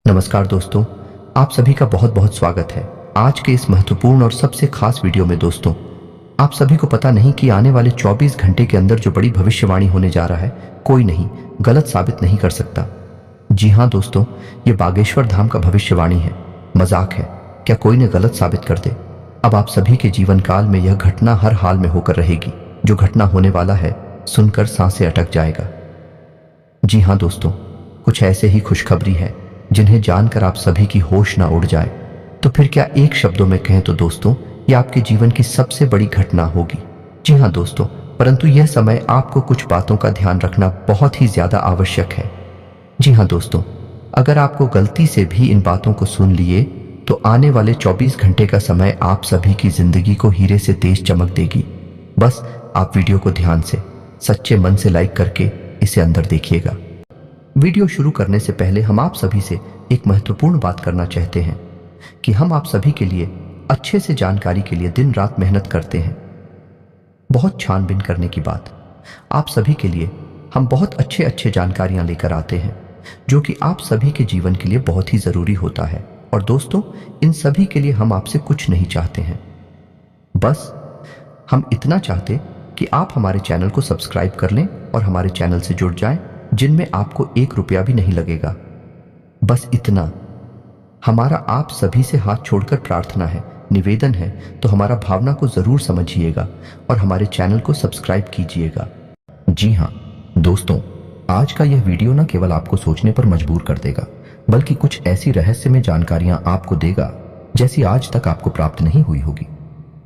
नमस्कार दोस्तों, आप सभी का बहुत बहुत स्वागत है आज के इस महत्वपूर्ण और सबसे खास वीडियो में। दोस्तों, आप सभी को पता नहीं कि आने वाले 24 घंटे के अंदर जो बड़ी भविष्यवाणी होने जा रहा है, कोई नहीं गलत साबित नहीं कर सकता। जी हाँ दोस्तों, ये बागेश्वर धाम का भविष्यवाणी है, मजाक है क्या कोई ने गलत साबित कर दे। अब आप सभी के जीवन काल में यह घटना हर हाल में होकर रहेगी। जो घटना होने वाला है, सुनकर सांसें अटक जाएगा। जी हाँ दोस्तों, कुछ ऐसे ही खुशखबरी है जिन्हें जानकर आप सभी की होश ना उड़ जाए। तो फिर क्या एक शब्दों में कहें तो दोस्तों, ये आपके जीवन की सबसे बड़ी घटना होगी। जी हाँ दोस्तों, परंतु यह समय आपको कुछ बातों का ध्यान रखना बहुत ही ज्यादा आवश्यक है। जी हाँ दोस्तों, अगर आपको गलती से भी इन बातों को सुन लिए तो आने वाले 24 घंटे का समय आप सभी की जिंदगी को हीरे से तेज चमक देगी। बस आप वीडियो को ध्यान से, सच्चे मन से लाइक करके इसे अंदर देखिएगा। वीडियो शुरू करने से पहले हम आप सभी से एक महत्वपूर्ण बात करना चाहते हैं कि हम आप सभी के लिए अच्छे से जानकारी के लिए दिन रात मेहनत करते हैं। बहुत छानबीन करने की बात, आप सभी के लिए हम बहुत अच्छे जानकारियां लेकर आते हैं जो कि आप सभी के जीवन के लिए बहुत ही जरूरी होता है। और दोस्तों, इन सभी के लिए हम आपसे कुछ नहीं चाहते हैं, बस हम इतना चाहते कि आप हमारे चैनल को सब्सक्राइब कर लें और हमारे चैनल से जुड़ जाएं, जिनमें आपको 1 रुपया भी नहीं लगेगा। बस इतना हमारा आप सभी से हाथ छोड़कर प्रार्थना है, निवेदन है, तो हमारा भावना को जरूर समझिएगा और हमारे चैनल को सब्सक्राइब कीजिएगा। जी हाँ दोस्तों, आज का यह वीडियो न केवल आपको सोचने पर मजबूर कर देगा, बल्कि कुछ ऐसी रहस्यमय जानकारियां आपको देगा जैसी आज तक आपको प्राप्त नहीं हुई होगी।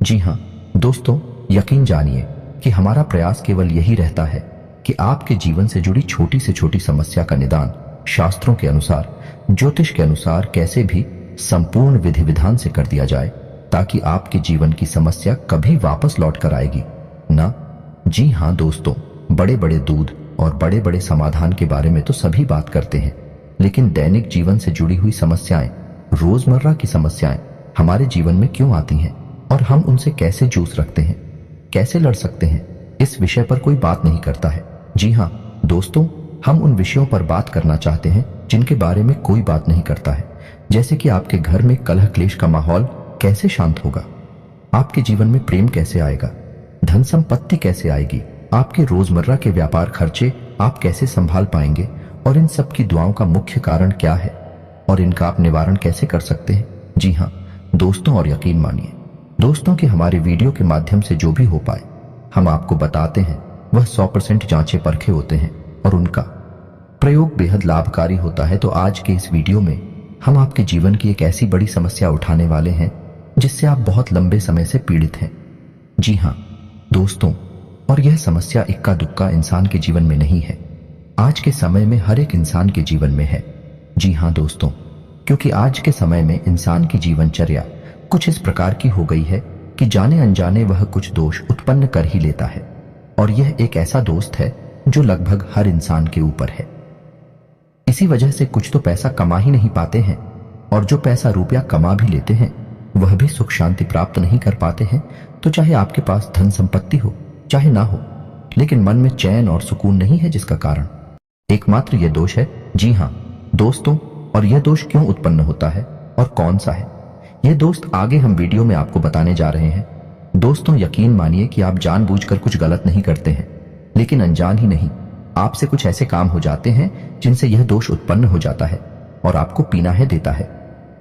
जी हाँ दोस्तों, यकीन जानिए कि हमारा प्रयास केवल यही रहता है कि आपके जीवन से जुड़ी छोटी से छोटी समस्या का निदान शास्त्रों के अनुसार, ज्योतिष के अनुसार कैसे भी संपूर्ण विधि विधान से कर दिया जाए, ताकि आपके जीवन की समस्या कभी वापस लौट कर आएगी ना। जी हाँ दोस्तों, बड़े बड़े दूध और बड़े बड़े समाधान के बारे में तो सभी बात करते हैं, लेकिन दैनिक जीवन से जुड़ी हुई समस्याएं, रोजमर्रा की समस्याएं हमारे जीवन में क्यों आती हैं और हम उनसे कैसे जूझ रखते हैं, कैसे लड़ सकते हैं, इस विषय पर कोई बात नहीं करता है। जी हाँ दोस्तों, हम उन विषयों पर बात करना चाहते हैं जिनके बारे में कोई बात नहीं करता है। जैसे कि आपके घर में कलह क्लेश का माहौल कैसे शांत होगा, आपके जीवन में प्रेम कैसे आएगा, धन संपत्ति कैसे आएगी, आपके रोजमर्रा के व्यापार खर्चे आप कैसे संभाल पाएंगे, और इन सब की दुआओं का मुख्य कारण क्या है और इनका आप निवारण कैसे कर सकते हैं। जी हाँ दोस्तों, और यकीन मानिए दोस्तों कि हमारे वीडियो के माध्यम से जो भी हो पाए हम आपको बताते हैं वह 100% जांचे परखे होते हैं और उनका प्रयोग बेहद लाभकारी होता है। तो आज के इस वीडियो में हम आपके जीवन की एक ऐसी बड़ी समस्या उठाने वाले हैं जिससे आप बहुत लंबे समय से पीड़ित हैं। जी हाँ दोस्तों, और यह समस्या इक्का दुक्का इंसान के जीवन में नहीं है, आज के समय में हर एक इंसान के जीवन में है। जी हाँ दोस्तों, क्योंकि आज के समय में इंसान की जीवनचर्या कुछ इस प्रकार की हो गई है कि जाने अनजाने वह कुछ दोष उत्पन्न कर ही लेता है, और यह एक ऐसा दोस्त है जो लगभग हर इंसान के ऊपर है। इसी वजह से कुछ तो पैसा कमा ही नहीं पाते हैं, और जो पैसा रुपया कमा भी लेते हैं वह भी सुख शांति प्राप्त नहीं कर पाते हैं। तो चाहे आपके पास धन संपत्ति हो चाहे ना हो, लेकिन मन में चैन और सुकून नहीं है, जिसका कारण एकमात्र यह दोष है। जी हाँ दोस्तों, और यह दोष क्यों उत्पन्न होता है और कौन सा है, यह दोस्त आगे हम वीडियो में आपको बताने जा रहे हैं। दोस्तों, यकीन मानिए कि आप जानबूझकर कुछ गलत नहीं करते हैं, लेकिन अनजान ही नहीं आपसे कुछ ऐसे काम हो जाते हैं जिनसे यह दोष उत्पन्न हो जाता है और आपको पीना है देता है।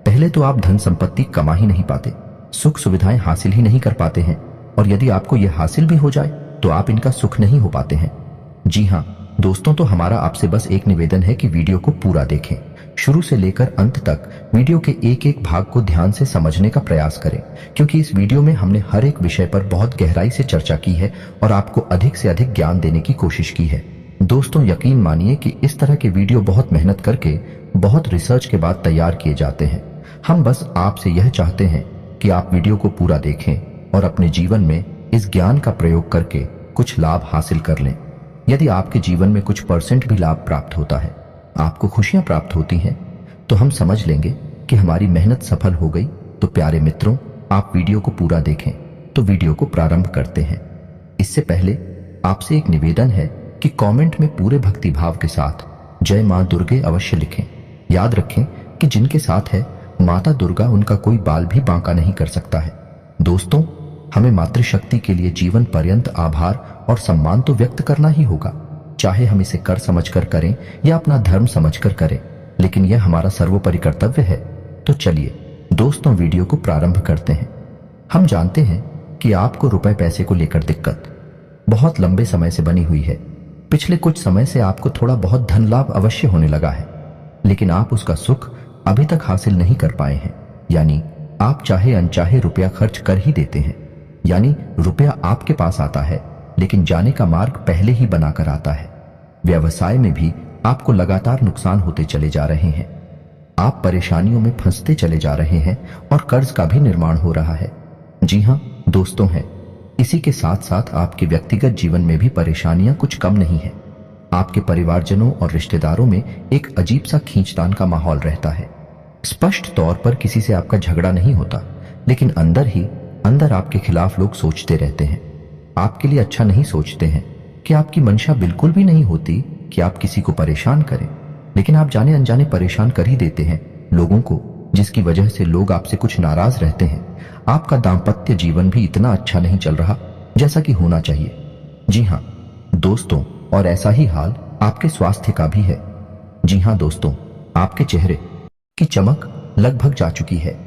पहले तो आप धन संपत्ति कमा ही नहीं पाते, सुख सुविधाएं हासिल ही नहीं कर पाते हैं, और यदि आपको यह हासिल भी हो जाए तो आप इनका सुख नहीं हो पाते हैं। जी हाँ दोस्तों, तो हमारा आपसे बस एक निवेदन है कि वीडियो को पूरा देखें, शुरू से लेकर अंत तक वीडियो के एक एक भाग को ध्यान से समझने का प्रयास करें, क्योंकि इस वीडियो में हमने हर एक विषय पर बहुत गहराई से चर्चा की है और आपको अधिक से अधिक ज्ञान देने की कोशिश की है। दोस्तों, यकीन मानिए कि इस तरह के वीडियो बहुत मेहनत करके, बहुत रिसर्च के बाद तैयार किए जाते हैं। हम बस आपसे यह चाहते हैं कि आप वीडियो को पूरा देखें और अपने जीवन में इस ज्ञान का प्रयोग करके कुछ लाभ हासिल कर लें। यदि आपके जीवन में कुछ % भी लाभ प्राप्त होता है, आपको खुशियां प्राप्त होती हैं, तो हम समझ लेंगे कि हमारी मेहनत सफल हो गई। तो प्यारे मित्रों, आप वीडियो को पूरा देखें। तो वीडियो को प्रारंभ करते हैं। इससे पहले आपसे एक निवेदन है कि कमेंट में पूरे भक्ति भाव के साथ जय मां दुर्गे अवश्य लिखें। याद रखें कि जिनके साथ है माता दुर्गा, उनका कोई बाल भी बांका नहीं कर सकता है। दोस्तों, हमें मातृशक्ति के लिए जीवन पर्यंत आभार और सम्मान तो व्यक्त करना ही होगा, चाहे हम इसे कर समझकर करें या अपना धर्म समझकर करें, लेकिन यह हमारा सर्वोपरि कर्तव्य है। तो चलिए दोस्तों, वीडियो को प्रारंभ करते हैं। हम जानते हैं कि आपको रुपए पैसे को लेकर दिक्कत बहुत लंबे समय से बनी हुई है। पिछले कुछ समय से आपको थोड़ा बहुत धन लाभ अवश्य होने लगा है, लेकिन आप उसका सुख अभी तक हासिल नहीं कर पाए हैं। यानी आप चाहे अनचाहे रुपया खर्च कर ही देते हैं। यानी रुपया आपके पास आता है, लेकिन जाने का मार्ग पहले ही बनाकर आता है। व्यवसाय में भी आपको लगातार नुकसान होते चले जा रहे हैं। आप परेशानियों में फंसते चले जा रहे हैं और कर्ज का भी निर्माण हो रहा है। जी हाँ दोस्तों, है। इसी के साथ साथ आपके व्यक्तिगत जीवन में भी परेशानियां कुछ कम नहीं है। आपके परिवारजनों और रिश्तेदारों में एक अजीब सा खींचतान का माहौल रहता है। स्पष्ट तौर पर किसी से आपका झगड़ा नहीं होता, लेकिन अंदर ही अंदर आपके खिलाफ लोग सोचते रहते हैं, आपके लिए अच्छा नहीं सोचते हैं। कि आपकी मंशा बिल्कुल भी नहीं होती कि आप किसी को परेशान करें, लेकिन आप जाने अनजाने परेशान कर ही देते हैं लोगों को, जिसकी वजह से लोग आपसे कुछ नाराज रहते हैं। आपका दाम्पत्य जीवन भी इतना अच्छा नहीं चल रहा जैसा कि होना चाहिए। जी हाँ दोस्तों, और ऐसा ही हाल आपके स्वास्थ्य का भी है। जी हाँ दोस्तों, आपके चेहरे की चमक लगभग जा चुकी है।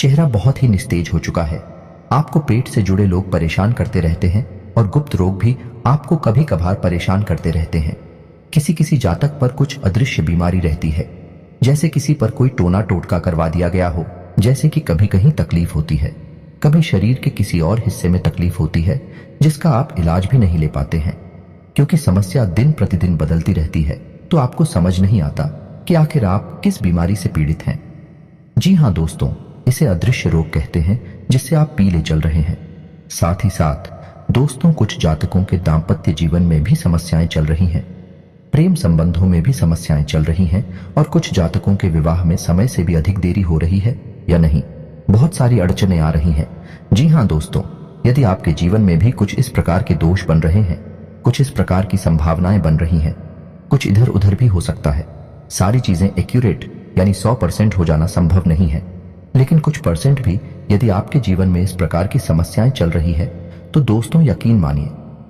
चेहरा बहुत ही निस्तेज हो चुका है। आपको पेट से जुड़े लोग परेशान करते रहते हैं और गुप्त रोग भी आपको कभी कभार परेशान करते रहते हैं। किसी किसी जातक पर कुछ अदृश्य बीमारी रहती है, जैसे किसी पर कोई टोना टोटका करवा दिया गया हो। जैसे कि कभी कहीं तकलीफ होती है, कभी शरीर के किसी और हिस्से में तकलीफ होती है, जिसका आप इलाज भी नहीं ले पाते हैं, क्योंकि समस्या दिन प्रतिदिन बदलती रहती है। तो आपको समझ नहीं आता कि आखिर आप किस बीमारी से पीड़ित हैं। जी हाँ दोस्तों, इसे अदृश्य रोग कहते हैं, जिससे आप पीले चल रहे हैं। साथ ही साथ दोस्तों, कुछ जातकों के दाम्पत्य जीवन में भी समस्याएं चल रही हैं, प्रेम संबंधों में भी समस्याएं चल रही हैं, और कुछ जातकों के विवाह में समय से भी अधिक देरी हो रही है या नहीं, बहुत सारी अड़चनें आ रही हैं। जी हाँ दोस्तों, यदि आपके जीवन में भी कुछ इस प्रकार के दोष बन रहे हैं, कुछ इस प्रकार की संभावनाएं बन रही हैं, कुछ इधर उधर भी हो सकता है। सारी चीजें एक्यूरेट यानी 100% हो जाना संभव नहीं है, लेकिन कुछ परसेंट भी यदि आपके जीवन में इस प्रकार की समस्याएं चल रही है, तो दोस्तों यकीन मानिए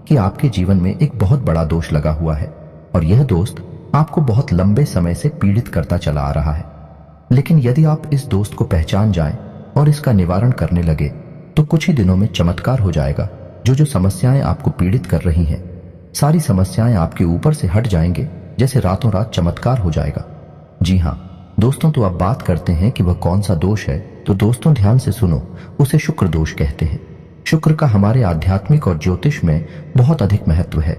कि आपके जीवन में एक बहुत बड़ा दोष लगा हुआ है, और यह दोस्त आपको बहुत लंबे समय से पीड़ित करता चला आ रहा है। लेकिन यदि आप इस दोस्त को पहचान जाएं और इसका निवारण करने लगे, तो कुछ ही दिनों में चमत्कार हो जाएगा। जो समस्याएं आपको पीड़ित कर रही हैं, सारी समस्याएं आपके ऊपर से हट जाएंगे, जैसे रातों रात चमत्कार हो जाएगा। जी हाँ दोस्तों, तो अब बात करते हैं कि वह कौन सा दोष है। तो दोस्तों ध्यान से सुनो, उसे शुक्र दोष कहते हैं। शुक्र का हमारे आध्यात्मिक और ज्योतिष में बहुत अधिक महत्व है।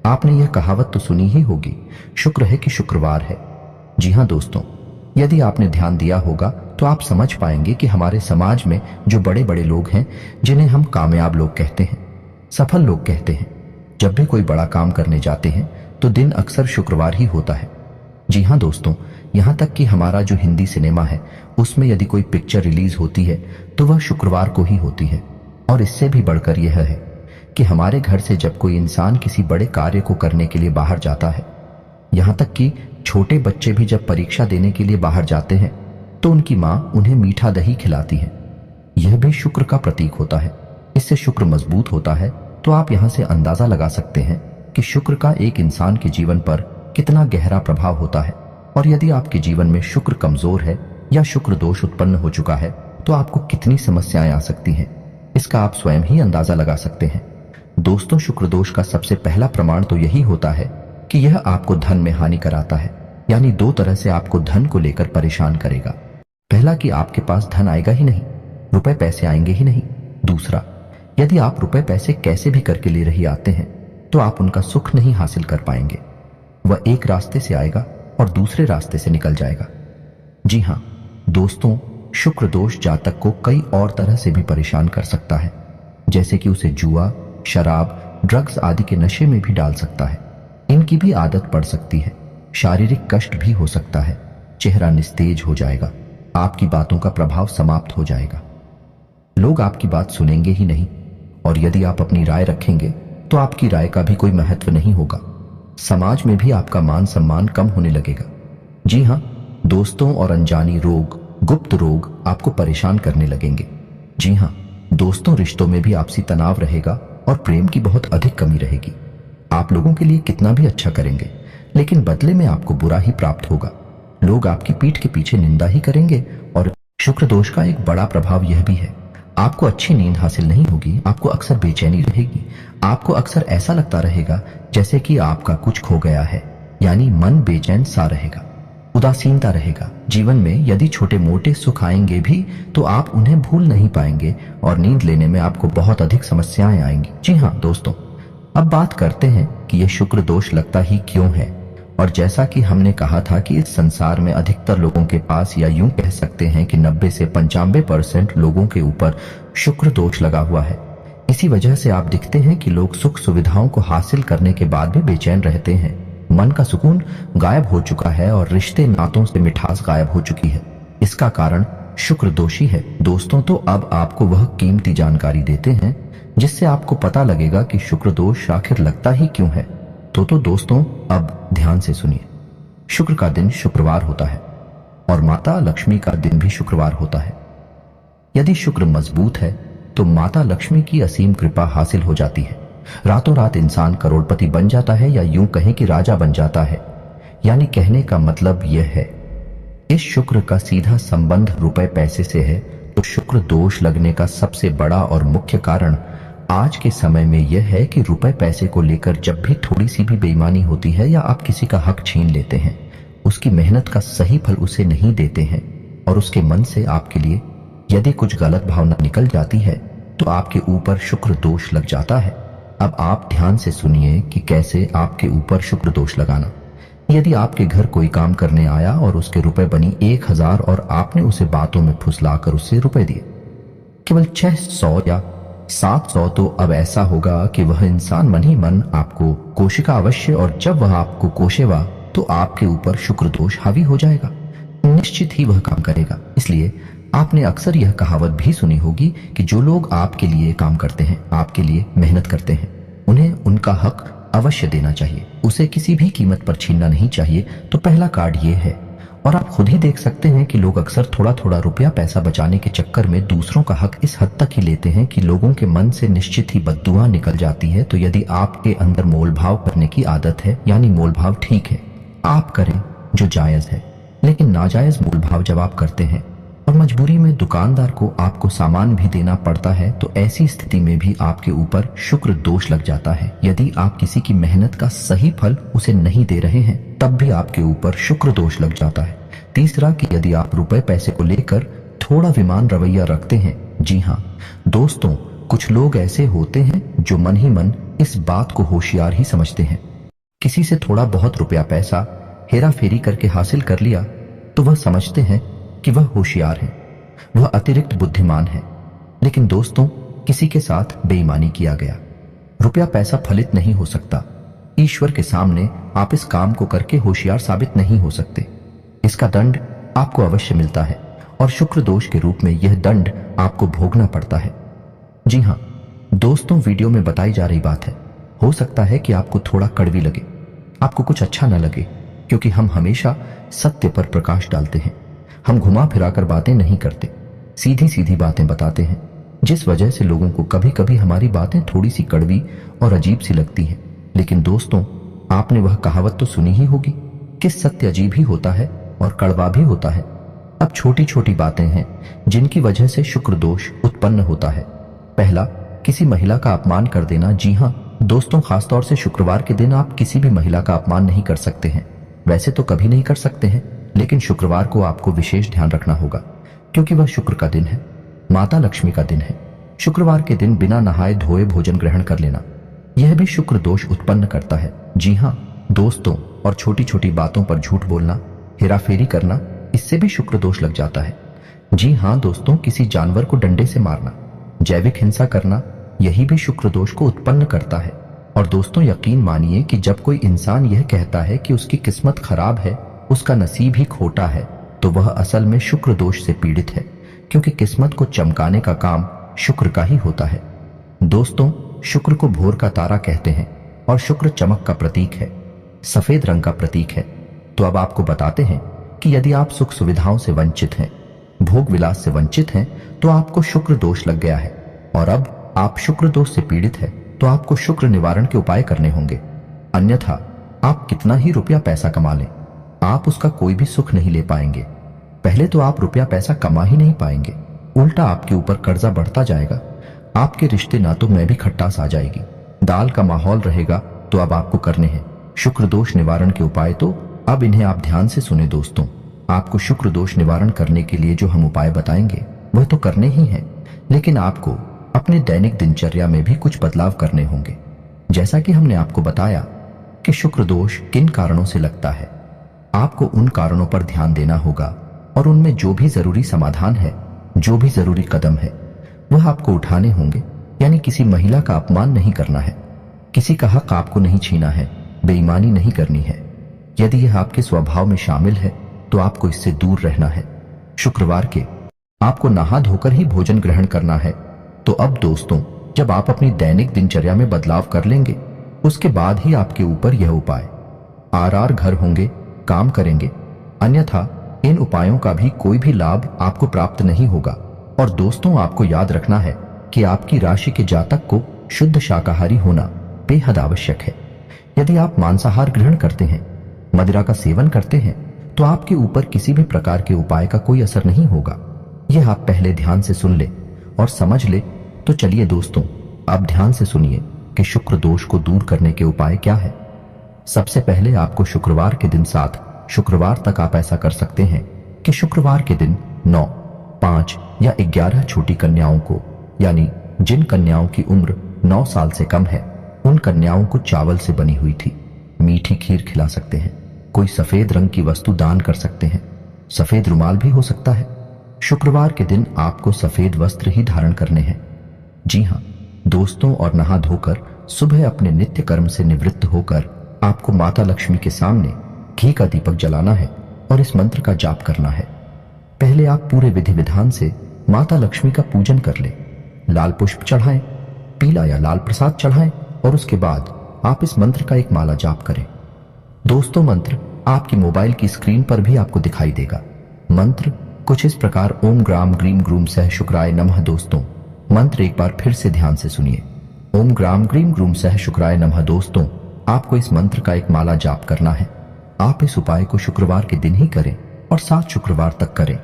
आपने यह कहावत तो सुनी ही होगी, शुक्र है कि शुक्रवार है। जी हाँ दोस्तों, यदि आपने ध्यान दिया होगा तो आप समझ पाएंगे कि हमारे समाज में जो बड़े बड़े लोग हैं, जिन्हें हम कामयाब लोग कहते हैं, सफल लोग कहते हैं, जब भी कोई बड़ा काम करने जाते हैं तो दिन अक्सर शुक्रवार ही होता है। जी हाँ दोस्तों, यहाँ तक कि हमारा जो हिंदी सिनेमा है, उसमें यदि कोई पिक्चर रिलीज होती है तो वह शुक्रवार को ही होती है। और इससे भी बढ़कर यह है कि हमारे घर से जब कोई इंसान किसी बड़े कार्य को करने के लिए बाहर जाता है, यहाँ तक कि छोटे बच्चे भी जब परीक्षा देने के लिए बाहर जाते हैं, तो उनकी माँ उन्हें मीठा दही खिलाती है। यह भी शुक्र का प्रतीक होता है। इससे शुक्र मजबूत होता है। तो आप यहाँ से अंदाजा लगा सकते हैं कि शुक्र का एक इंसान के जीवन पर कितना गहरा प्रभाव होता है। और यदि आपके जीवन में शुक्र कमजोर है या शुक्र दोष उत्पन्न हो चुका है, तो आपको कितनी समस्याएं आ सकती हैं, इसका आप स्वयं ही अंदाजा लगा सकते हैं। दोस्तों, शुक्र दोष का सबसे पहला प्रमाण तो यही होता है कि यह आपको धन में हानि कराता है। यानी दो तरह से आपको धन को लेकर परेशान करेगा। पहला कि आपके पास धन आएगा ही नहीं, रुपए पैसे आएंगे ही नहीं। दूसरा, यदि आप रुपए पैसे कैसे भी करके ले रही आते हैं, तो आप उनका सुख नहीं हासिल कर पाएंगे। वह एक रास्ते से आएगा और दूसरे रास्ते से निकल जाएगा। जी हाँ दोस्तों, शुक्र दोष जातक को कई और तरह से भी परेशान कर सकता है, जैसे कि उसे जुआ, शराब, ड्रग्स आदि के नशे में भी डाल सकता है। इनकी भी आदत पड़ सकती है। शारीरिक कष्ट भी हो सकता है। चेहरा निस्तेज हो जाएगा। आपकी बातों का प्रभाव समाप्त हो जाएगा। लोग आपकी बात सुनेंगे ही नहीं, और यदि आप अपनी राय रखेंगे तो आपकी राय का भी कोई महत्व नहीं होगा। समाज में भी आपका मान सम्मान कम होने लगेगा। जी हाँ दोस्तों और अनजानी रोग, गुप्त रोग आपको परेशान करने लगेंगे। जी हाँ दोस्तों, रिश्तों में भी आपसी तनाव रहेगा और प्रेम की बहुत अधिक कमी रहेगी। आप लोगों के लिए कितना भी अच्छा करेंगे लेकिन बदले में आपको बुरा ही प्राप्त होगा। लोग आपकी पीठ के पीछे निंदा ही करेंगे। और शुक्र दोष का एक बड़ा प्रभाव यह भी है, आपको अच्छी नींद हासिल नहीं होगी, आपको अक्सर बेचैनी रहेगी, आपको अक्सर ऐसा लगता रहेगा जैसे कि आपका कुछ खो गया है, यानी मन बेचैन सा रहेगा, उदासीनता रहेगा। जीवन में यदि छोटे मोटे सुख आएंगे भी तो आप उन्हें भूल नहीं पाएंगे और नींद लेने में आपको बहुत अधिक समस्याएं आएंगी। जी हाँ दोस्तों, अब बात करते हैं कि यह शुक्र दोष लगता ही क्यों है। और जैसा कि हमने कहा था कि इस संसार में अधिकतर लोगों के पास, या यूं कह सकते हैं कि 90 से 95% लोगों के ऊपर शुक्र दोष लगा हुआ है। इसी वजह से आप दिखते हैं कि लोग सुख सुविधाओं को हासिल करने के बाद भी बेचैन रहते हैं, मन का सुकून गायब हो चुका है और रिश्ते नातों से मिठास गायब हो चुकी है। इसका कारण शुक्र दोषी है। दोस्तों तो अब आपको वह कीमती जानकारी देते हैं जिससे आपको पता लगेगा कि शुक्र दोष आखिर लगता ही क्यों है। तो दोस्तों अब ध्यान से सुनिए। शुक्र का दिन शुक्रवार होता है और माता लक्ष्मी का दिन भी शुक्रवार होता है। यदि शुक्र मजबूत है तो माता लक्ष्मी की असीम कृपा हासिल हो जाती है। रातों रात इंसान करोड़पति बन जाता है, या यूं कहें कि राजा बन जाता है। यानी कहने का मतलब यह है, इस शुक्र का सीधा संबंध रुपए पैसे से है। तो शुक्र दोष लगने का सबसे बड़ा और मुख्य कारण आज के समय में यह है कि रुपए पैसे को लेकर जब भी थोड़ी सी भी बेईमानी होती है या आप किसी का हक छीन लेते हैं, उसकी मेहनत का सही फल उसे नहीं देते हैं और उसके मन से आपके लिए यदि कुछ गलत भावना निकल जाती है तो आपके ऊपर शुक्र दोष लग जाता है। अब आप ध्यान से सुनिए कि कैसे आपके ऊपर शुक्र दोष लगाना। यदि आपके घर कोई काम करने आया और उसके रुपए बनी 1000 और आपने उसे बातों में फुसलाकर उससे रुपए दिए केवल 600 या 700, तो अब ऐसा होगा कि वह इंसान मन ही मन आपको कोशिका अवश्य, और जब वह आपको कोशेगा तो आपके ऊपर शुक्र दोष हावी हो जाएगा, निश्चित ही वह काम करेगा। इसलिए आपने अक्सर यह कहावत भी सुनी होगी कि जो लोग आपके लिए काम करते हैं, आपके लिए मेहनत करते हैं, उन्हें उनका हक अवश्य देना चाहिए, उसे किसी भी कीमत पर छीनना नहीं चाहिए। तो पहला कार्ड ये है। और आप खुद ही देख सकते हैं कि लोग अक्सर थोड़ा थोड़ा रुपया पैसा बचाने के चक्कर में दूसरों का हक इस हद तक ही लेते हैं कि लोगों के मन से निश्चित ही बद्दुआ निकल जाती है। तो यदि आपके अंदर मोलभाव करने की आदत है, यानी मोलभाव ठीक है, आप करें जो जायज है, लेकिन नाजायज मोलभाव जब आप करते हैं और मजबूरी में दुकानदार को आपको सामान भी देना पड़ता है, तो ऐसी स्थिति में भी आपके ऊपर शुक्र दोष लग जाता है। यदि आप किसी की मेहनत का सही फल उसे नहीं दे रहे हैं तब भी आपके ऊपर शुक्र दोष लग जाता है। तीसरा कि यदि आप रुपए पैसे को लेकर थोड़ा विमान रवैया रखते हैं। जी हाँ दोस्तों, कुछ लोग ऐसे होते हैं जो मन ही मन इस बात को होशियार ही समझते हैं। किसी से थोड़ा बहुत रुपया पैसा हेरा फेरी करके हासिल कर लिया तो वह समझते हैं कि वह होशियार है, वह अतिरिक्त बुद्धिमान है। लेकिन दोस्तों, किसी के साथ बेईमानी किया गया, रुपया पैसा फलित नहीं हो सकता। ईश्वर के सामने आप इस काम को करके होशियार साबित नहीं हो सकते। इसका दंड आपको अवश्य मिलता है और शुक्र दोष के रूप में यह दंड आपको भोगना पड़ता है। जी हाँ दोस्तों, वीडियो में बताई जा रही बात है। हो सकता है कि आपको थोड़ा कड़वी लगे, आपको कुछ अच्छा न लगे, क्योंकि हम हमेशा सत्य पर प्रकाश डालते हैं। हम घुमा फिराकर बातें नहीं करते, सीधी सीधी बातें बताते हैं, जिस वजह से लोगों को कभी कभी हमारी बातें थोड़ी सी कड़वी और अजीब सी लगती हैं। लेकिन दोस्तों, आपने वह कहावत तो सुनी ही होगी कि सत्य अजीब ही होता है और कड़वा भी होता है। अब छोटी छोटी बातें हैं जिनकी वजह से शुक्र दोष उत्पन्न होता है। पहला, किसी महिला का अपमान कर देना। जी हाँ दोस्तों, खासतौर से शुक्रवार के दिन आप किसी भी महिला का अपमान नहीं कर सकते हैं। वैसे तो कभी नहीं कर सकते हैं, लेकिन शुक्रवार को आपको विशेष ध्यान रखना होगा, क्योंकि वह शुक्र का दिन है, माता लक्ष्मी का दिन है। शुक्रवार के दिन बिना नहाए धोए भोजन ग्रहण कर लेना, यह भी शुक्र दोष उत्पन्न करता है। जी हाँ दोस्तों, और छोटी छोटी बातों पर झूठ बोलना, हेराफेरी करना, इससे भी शुक्र दोष लग जाता है। जी हाँ दोस्तों, किसी जानवर को डंडे से मारना, जैविक हिंसा करना, यही भी शुक्र दोष को उत्पन्न करता है। और दोस्तों, यकीन मानिए कि जब कोई इंसान यह कहता है कि उसकी किस्मत खराब है, उसका नसीब ही खोटा है, तो वह असल में शुक्र दोष से पीड़ित है, क्योंकि किस्मत को चमकाने का काम शुक्र का ही होता है। दोस्तों, शुक्र को भोर का तारा कहते हैं और शुक्र चमक का प्रतीक है, सफेद रंग का प्रतीक है। तो अब आपको बताते हैं कि यदि आप सुख सुविधाओं से वंचित हैं, भोग विलास से वंचित हैं, तो आपको शुक्र दोष लग गया है। और अब आप शुक्र दोष से पीड़ित है तो आपको शुक्र निवारण के उपाय करने होंगे। अन्यथा आप कितना ही रुपया पैसा कमा लें, आप उसका कोई भी सुख नहीं ले पाएंगे। पहले तो आप रुपया पैसा कमा ही नहीं पाएंगे, उल्टा आपके ऊपर कर्जा बढ़ता जाएगा। आपके रिश्ते नातों में भी खट्टास आ जाएगी। दाल का माहौल रहेगा तो अब आपको करने हैं शुक्र दोष निवारण के उपाय। तो अब इन्हें आप ध्यान से सुने दोस्तों। आपको शुक्र दोष निवारण करने के लिए जो हम उपाय बताएंगे वह तो करने ही हैं, लेकिन आपको अपने दैनिक दिनचर्या में भी कुछ बदलाव करने होंगे। जैसा कि हमने आपको बताया कि शुक्र दोष किन कारणों से लगता है, आपको उन कारणों पर ध्यान देना होगा और उनमें जो भी जरूरी समाधान है, जो भी जरूरी कदम है, वह आपको उठाने होंगे। यानी किसी महिला का अपमान नहीं करना है, किसी का हक आपको नहीं छीना है, बेईमानी नहीं करनी है। यदि यह आपके स्वभाव में शामिल है तो आपको इससे दूर रहना है। शुक्रवार के आपको नहा धोकर ही भोजन ग्रहण करना है। तो अब दोस्तों, जब आप अपनी दैनिक दिनचर्या में बदलाव कर लेंगे, उसके बाद ही आपके ऊपर यह उपाय आर घर होंगे, काम करेंगे। अन्यथा इन उपायों का भी कोई भी लाभ आपको प्राप्त नहीं होगा। और दोस्तों, आपको याद रखना है कि आपकी राशि के जातक को शुद्ध शाकाहारी होना बेहद आवश्यक है। यदि आप मांसाहार ग्रहण करते हैं, मदिरा का सेवन करते हैं, तो आपके ऊपर किसी भी प्रकार के उपाय का कोई असर नहीं होगा। यह आप पहले ध्यान से सुन ले और समझ ले। तो चलिए दोस्तों, अब ध्यान से सुनिए कि शुक्र दोष को दूर करने के उपाय क्या है। सबसे पहले आपको शुक्रवार के दिन 7 शुक्रवार तक आप ऐसा कर सकते हैं कि शुक्रवार के दिन 9, 5 या 11 छोटी कन्याओं को, यानी जिन कन्याओं की उम्र 9 साल से कम है, उन कन्याओं को चावल से बनी हुई थी मीठी खीर खिला सकते हैं। कोई सफेद रंग की वस्तु दान कर सकते हैं, सफेद रुमाल भी हो सकता है। शुक्रवार के दिन आपको सफेद वस्त्र ही धारण करने हैं। जी हाँ दोस्तों, और नहा धोकर सुबह अपने नित्य कर्म से निवृत्त होकर आपको माता लक्ष्मी के सामने घी का दीपक जलाना है और इस मंत्र का जाप करना है। पहले आप पूरे विधि विधान से माता लक्ष्मी का पूजन कर ले, लाल पुष्प चढ़ाएं, पीला या लाल प्रसाद चढ़ाएं और उसके बाद आप इस मंत्र का एक माला जाप करें। दोस्तों, मंत्र आपकी मोबाइल की स्क्रीन पर भी आपको दिखाई देगा। मंत्र कुछ इस प्रकार ओम ग्राम ग्रीम ग्रूम सह शुक्राय नमः। दोस्तों, मंत्र एक बार फिर से ध्यान से सुनिए। ओम ग्राम ग्रीम ग्रूम सह शुक्राय नमः। दोस्तों, आपको इस मंत्र का एक माला जाप करना है। आप इस उपाय को शुक्रवार के दिन ही करें और 7 शुक्रवार तक करें।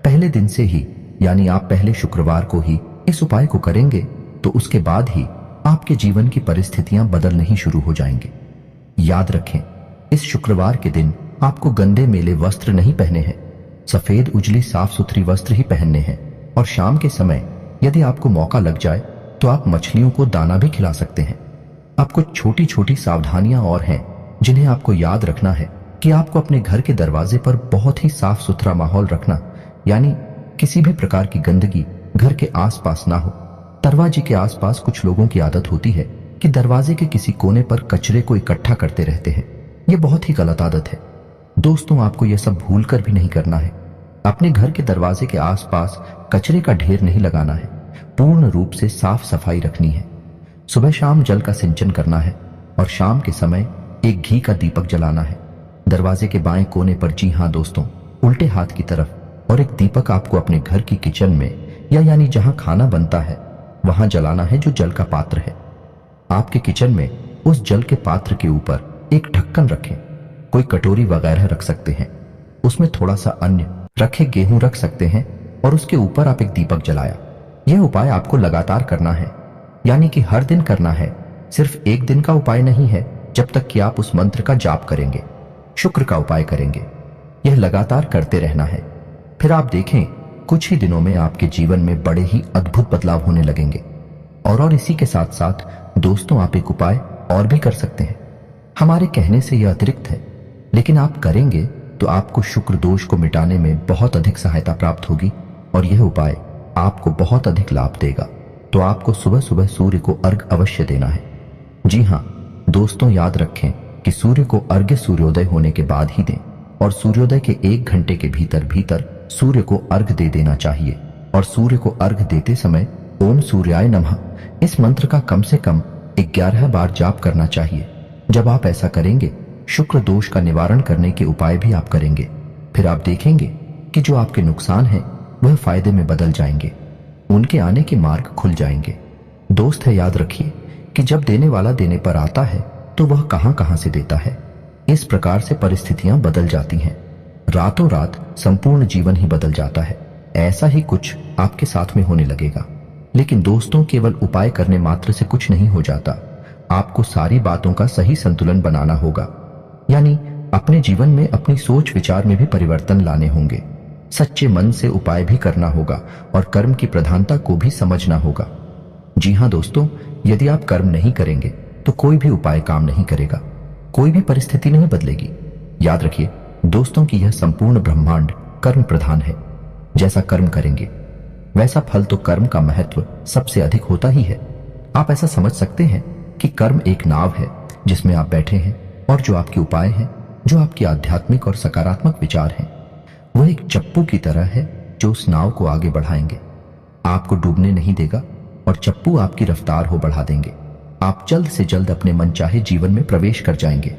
पहले दिन से ही, यानी आप पहले शुक्रवार को ही इस उपाय को करेंगे तो उसके बाद ही आपके जीवन की परिस्थितियां बदलने ही शुरू हो जाएंगे। याद रखें, इस शुक्रवार के दिन आपको गंदे मेले वस्त्र नहीं पहने हैं, सफेद उजली साफ सुथरी वस्त्र ही पहनने हैं। और शाम के समय यदि आपको मौका लग जाए तो आप मछलियों को दाना भी खिला सकते हैं। अब कुछ छोटी छोटी सावधानियां और हैं जिन्हें आपको याद रखना है कि आपको अपने घर के दरवाजे पर बहुत ही साफ सुथरा माहौल रखना, यानी किसी भी प्रकार की गंदगी घर के आसपास ना हो। दरवाजे के आसपास कुछ लोगों की आदत होती है कि दरवाजे के किसी कोने पर कचरे को इकट्ठा करते रहते हैं। यह बहुत ही गलत आदत है। दोस्तों, आपको यह सब भूलकर भी नहीं करना है। अपने घर के दरवाजे के आसपास कचरे का ढेर नहीं लगाना है, पूर्ण रूप से साफ सफाई रखनी है। सुबह शाम जल का सिंचन करना है और शाम के समय एक घी का दीपक जलाना है दरवाजे के बाएं कोने पर। जी हाँ दोस्तों, उल्टे हाथ की तरफ। और एक दीपक आपको अपने घर की किचन में, या यानी जहां खाना बनता है वहां जलाना है, जो जल का पात्र है। आपके किचन में उस जल के पात्र के ऊपर एक ढक्कन रखें। कोई कटोरी वगैरह रख सकते हैं, उसमें थोड़ा सा अन्न रखे, गेहूं रख सकते हैं और उसके ऊपर आप एक दीपक जलाया। यह उपाय आपको लगातार करना है, यानी कि हर दिन करना है। सिर्फ एक दिन का उपाय नहीं है, जब तक कि आप उस मंत्र का जाप करेंगे, शुक्र का उपाय करेंगे। यह लगातार करते रहना है। फिर आप देखें, कुछ ही दिनों में आपके जीवन में बड़े ही अद्भुत बदलाव होने लगेंगे। और इसी के साथ साथ दोस्तों, आप एक उपाय और भी कर सकते हैं। हमारे कहने से यह अतिरिक्त है, लेकिन आप करेंगे तो आपको शुक्र दोष को मिटाने में बहुत अधिक सहायता प्राप्त होगी और यह उपाय आपको बहुत अधिक लाभ देगा। तो आपको सुबह सुबह सूर्य को अर्घ्य अवश्य देना है। जी हाँ दोस्तों, याद रखें कि सूर्य को अर्घ्य सूर्योदय होने के बाद ही दें और सूर्योदय के 1 घंटे के भीतर भीतर सूर्य को अर्घ्य दे देना चाहिए। और सूर्य को अर्घ्य देते समय ओम सूर्याय नमः इस मंत्र का कम से कम 11 बार जाप करना चाहिए। जब आप ऐसा करेंगे, शुक्र दोष का निवारण करने के उपाय भी आप करेंगे, फिर आप देखेंगे कि जो आपके नुकसान हैं वह फायदे में बदल जाएंगे, उनके आने के मार्ग खुल जाएंगे। दोस्त है, याद रखिए कि जब देने वाला देने पर आता है तो वह कहां कहां से देता है। इस प्रकार से परिस्थितियां बदल जाती हैं, रातों रात संपूर्ण जीवन ही बदल जाता है। ऐसा ही कुछ आपके साथ में होने लगेगा। लेकिन दोस्तों, केवल उपाय करने मात्र से कुछ नहीं हो जाता। आपको सारी बातों का सही संतुलन बनाना होगा, यानी अपने जीवन में अपनी सोच विचार में भी परिवर्तन लाने होंगे। सच्चे मन से उपाय भी करना होगा और कर्म की प्रधानता को भी समझना होगा। जी हाँ दोस्तों, यदि आप कर्म नहीं करेंगे तो कोई भी उपाय काम नहीं करेगा, कोई भी परिस्थिति नहीं बदलेगी। याद रखिए दोस्तों कि यह संपूर्ण ब्रह्मांड कर्म प्रधान है। जैसा कर्म करेंगे वैसा फल, तो कर्म का महत्व सबसे अधिक होता ही है। आप ऐसा समझ सकते हैं कि कर्म एक नाव है जिसमें आप बैठे हैं, और जो आपके उपाय हैं, जो आपके आध्यात्मिक और सकारात्मक विचार हैं, वह एक चप्पू की तरह है जो उस नाव को आगे बढ़ाएंगे, आपको डूबने नहीं देगा, और चप्पू आपकी रफ्तार हो बढ़ा देंगे। आप जल्द से जल्द अपने मनचाहे जीवन में प्रवेश कर जाएंगे,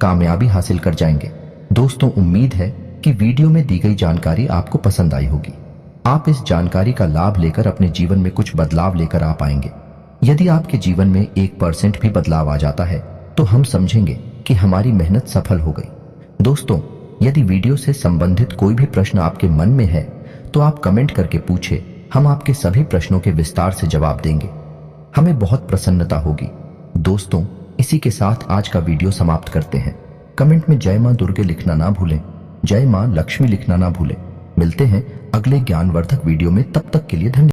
कामयाबी हासिल कर जाएंगे। दोस्तों, उम्मीद है कि वीडियो में दी गई जानकारी आपको पसंद आई होगी। आप इस जानकारी का लाभ लेकर अपने जीवन में कुछ बदलाव लेकर आ पाएंगे। यदि आपके जीवन में 1% भी बदलाव आ जाता है तो हम समझेंगे कि हमारी मेहनत सफल हो गई। दोस्तों, यदि वीडियो से संबंधित कोई भी प्रश्न आपके मन में है तो आप कमेंट करके पूछे, हम आपके सभी प्रश्नों के विस्तार से जवाब देंगे। हमें बहुत प्रसन्नता होगी। दोस्तों, इसी के साथ आज का वीडियो समाप्त करते हैं। कमेंट में जय मां दुर्गे लिखना ना भूलें, जय मां लक्ष्मी लिखना ना भूलें। मिलते हैं अगले ज्ञानवर्धक वीडियो में, तब तक के लिए धन्यवाद।